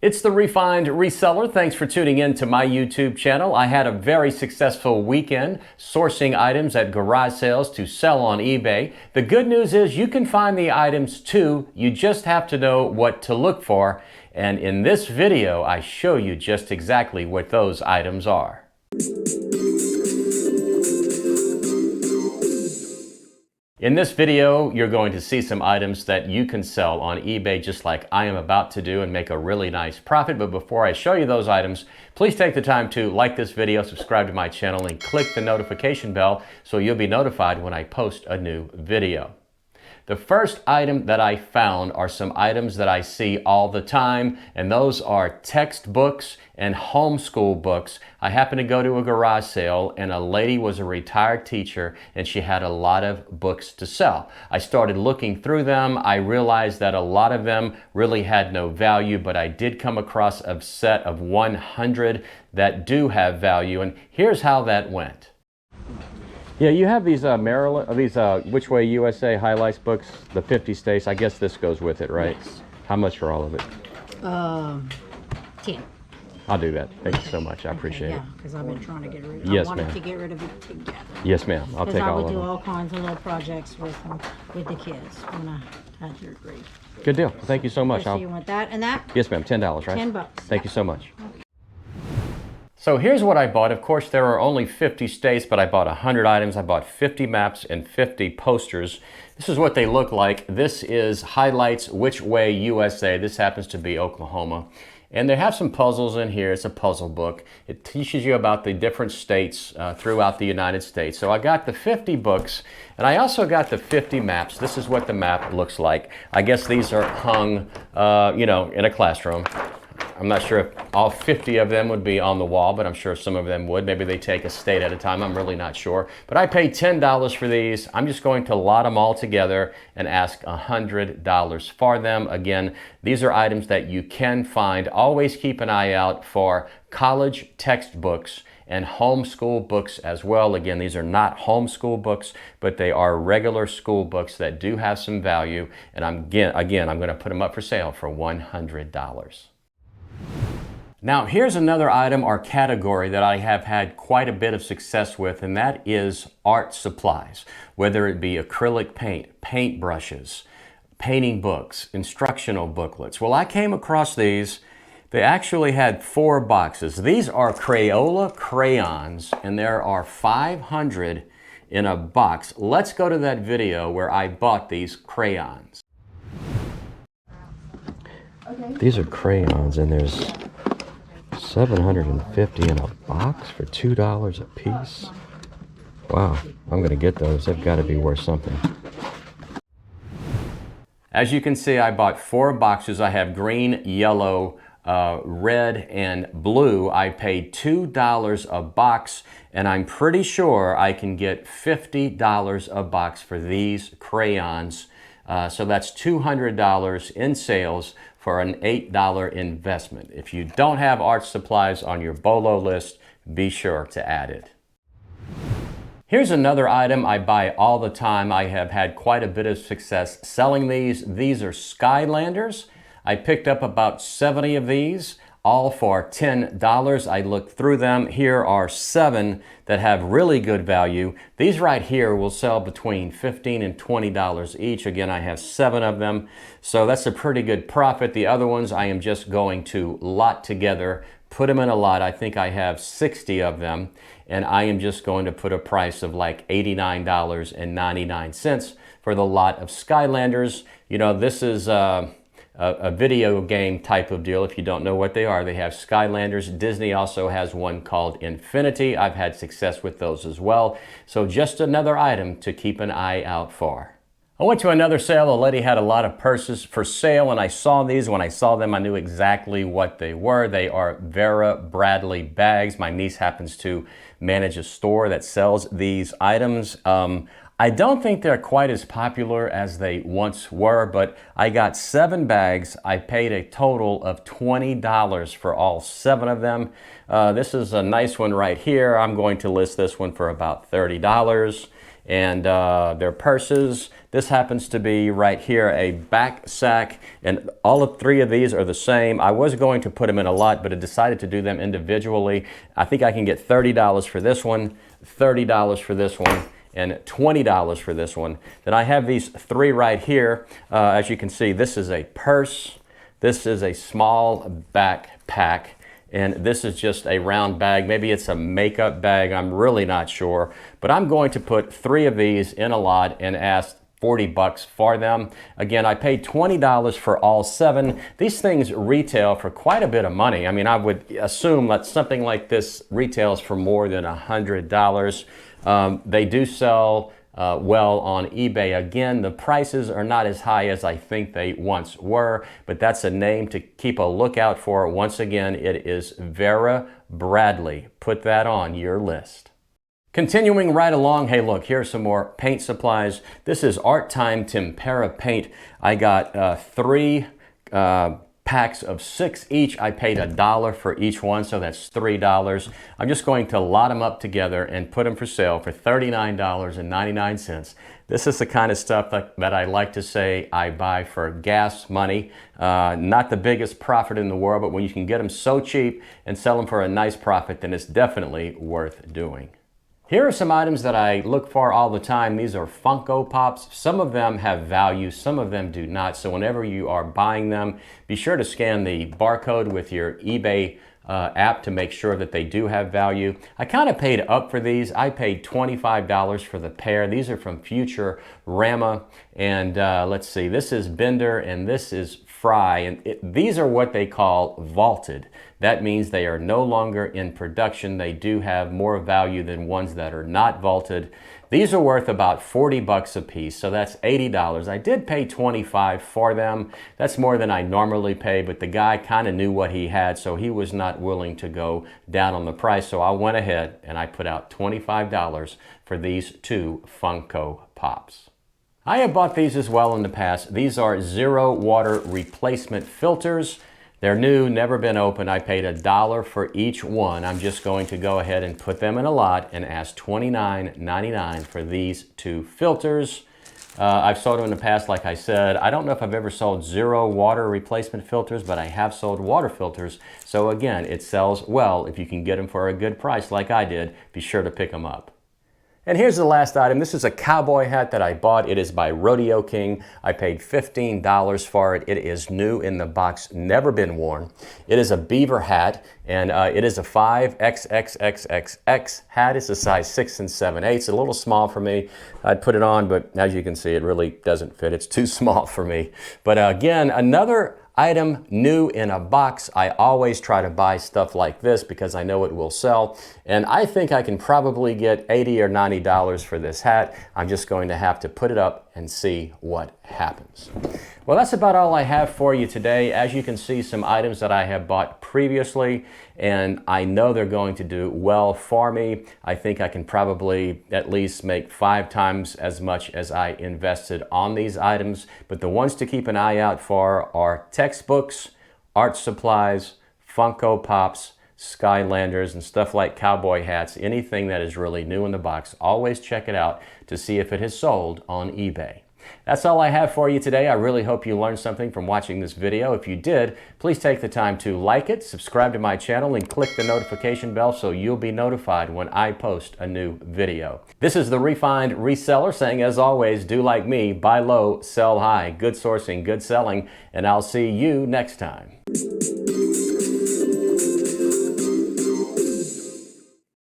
It's the Refined Reseller. Thanks for tuning in to my YouTube channel. I had a very successful weekend sourcing items at garage sales to sell on eBay. The good news is you can find the items too. You just have to know what to look for. And in this video, I show you just exactly what those items are. In this video, you're going to see some items that you can sell on eBay just like I am about to do and make a really nice profit. But before I show you those items, please take the time to like this video, subscribe to my channel, and click the notification bell so you'll be notified when I post a new video. The first item that I found are some items that I see all the time, and those are textbooks and homeschool books. I happened to go to a garage sale, and a lady was a retired teacher, and she had a lot of books to sell. I started looking through them. I realized that a lot of them really had no value, but I did come across a set of 100 that do have value, and here's how that went. Yeah, you have these Which Way USA highlights books, the 50 states. I guess this goes with it, right? Yes. How much for all of it? 10. I'll do that. Thank you so much. I appreciate it. Yeah, because I've been trying to get rid of it. Yes, I wanted ma'am. to get rid of it together. Yes, ma'am. I'll take all of them. Because I would do all kinds of little projects with them, with the kids when I had third grade. Good deal. Thank you so much. So you want that and that? Yes, ma'am. $10, right? $10. Thank you so much. So here's what I bought. Of course, there are only 50 states, but I bought 100 items. I bought 50 maps and 50 posters. This is what they look like. This is Highlights Which Way USA. This happens to be Oklahoma. And they have some puzzles in here. It's a puzzle book. It teaches you about the different states throughout the United States. So I got the 50 books, and I also got the 50 maps. This is what the map looks like. I guess these are hung, in a classroom. I'm not sure if all 50 of them would be on the wall, but I'm sure some of them would. Maybe they take a state at a time. I'm really not sure. But I paid $10 for these. I'm just going to lot them all together and ask $100 for them. Again, these are items that you can find. Always keep an eye out for college textbooks and homeschool books as well. Again, these are not homeschool books, but they are regular school books that do have some value. And I'm going to put them up for sale for $100. Now, here's another item or category that I have had quite a bit of success with, and that is art supplies. Whether it be acrylic paint, paint brushes, painting books, instructional booklets. Well, I came across these. They actually had 4 boxes. These are Crayola crayons, and there are 500 in a box. Let's go to that video where I bought these crayons. These are crayons, and there's 750 in a box for $2 a piece. Wow, I'm gonna get those. They've got to be worth something. As you can see, I bought 4 boxes. I have green, yellow, red, and blue. I paid $2 a box, and I'm pretty sure I can get $50 a box for these crayons. So that's $200 in sales for an $8 investment. If you don't have art supplies on your BOLO list, be sure to add it. Here's another item I buy all the time. I have had quite a bit of success selling these. These are Skylanders. I picked up about 70 of these, all for $10. I looked through them. Here are 7 that have really good value. These right here will sell between $15 and $20 each. Again, I have 7 of them, so that's a pretty good profit. The other ones I am just going to lot together, put them in a lot. I think I have 60 of them, and I am just going to put a price of like $89.99 for the lot of Skylanders. You know, this is a video game type of deal. If you don't know what they are, they have Skylanders. Disney also has one called Infinity. I've had success with those as well. So just another item to keep an eye out for. I went to another sale. A lady had a lot of purses for sale, and I saw these. When I saw them, I knew exactly what they were. They are Vera Bradley bags. My niece happens to manage a store that sells these items. I don't think they're quite as popular as they once were, but I got 7 bags. I paid a total of $20 for all 7 of them. This is a nice one right here. I'm going to list this one for about $30. and their purses. This happens to be right here a back sack, and all of three of these are the same. I was going to put them in a lot, but I decided to do them individually. I think I can get $30 for this one, $30 for this one, and $20 for this one. Then I have these three right here. As you can see, this is a purse, this is a small backpack, and this is just a round bag. Maybe it's a makeup bag, I'm really not sure. But I'm going to put three of these in a lot and ask 40 bucks for them. Again, I paid $20 for all seven. These things retail for quite a bit of money. I mean, I would assume that something like this retails for more than $100. They do sell well on eBay. Again, the prices are not as high as I think they once were, but that's a name to keep a lookout for. Once again, it is Vera Bradley. Put that on your list. Continuing right along, hey look, here's some more paint supplies. This is Art Time Tempera paint. I got three packs of 6 each. I paid $1 for each one, so that's $3. I'm just going to lot them up together and put them for sale for $39.99. This is the kind of stuff that I like to say I buy for gas money. Not the biggest profit in the world, but when you can get them so cheap and sell them for a nice profit, then it's definitely worth doing. Here are some items that I look for all the time. These are Funko Pops. Some of them have value, some of them do not. So whenever you are buying them, be sure to scan the barcode with your eBay app to make sure that they do have value. I kind of paid up for these. I paid $25 for the pair. These are from Futurama. And let's see, this is Bender and this is Fry. And these are what they call vaulted. That means they are no longer in production. They do have more value than ones that are not vaulted. These are worth about 40 bucks a piece, so that's $80. I did pay $25 for them. That's more than I normally pay, but the guy kind of knew what he had, so he was not willing to go down on the price. So I went ahead and I put out $25 for these two Funko Pops. I have bought these as well in the past. These are zero water replacement filters. They're new, never been opened. I paid $1 for each one. I'm just going to go ahead and put them in a lot and ask $29.99 for these two filters. I've sold them in the past, like I said. I don't know if I've ever sold zero water replacement filters, but I have sold water filters. So again, it sells well. If you can get them for a good price like I did, be sure to pick them up. And here's the last item. This is a cowboy hat that I bought. It is by Rodeo King. I paid $15 for it. It is new in the box, never been worn. It is a beaver hat, and it is a 5XXXXX hat. It's a size 6 7/8. It's a little small for me. I'd put it on, but as you can see, it really doesn't fit. It's too small for me. But again, another item new in a box. I always try to buy stuff like this because I know it will sell, and I think I can probably get $80 or $90 for this hat. I'm just going to have to put it up and see what happens. Well, that's about all I have for you today. As you can see, some items that I have bought previously, and I know they're going to do well for me. I think I can probably at least make 5 times as much as I invested on these items. But the ones to keep an eye out for are textbooks, art supplies, Funko Pops, Skylanders, and stuff like cowboy hats. Anything that is really new in the box, always check it out to see if it has sold on eBay. That's all I have for you today. I really hope you learned something from watching this video. If you did, please take the time to like it, subscribe to my channel, and click the notification bell so you'll be notified when I post a new video. This is the Refined Reseller saying, as always, do like me, buy low, sell high. Good sourcing, good selling, and I'll see you next time.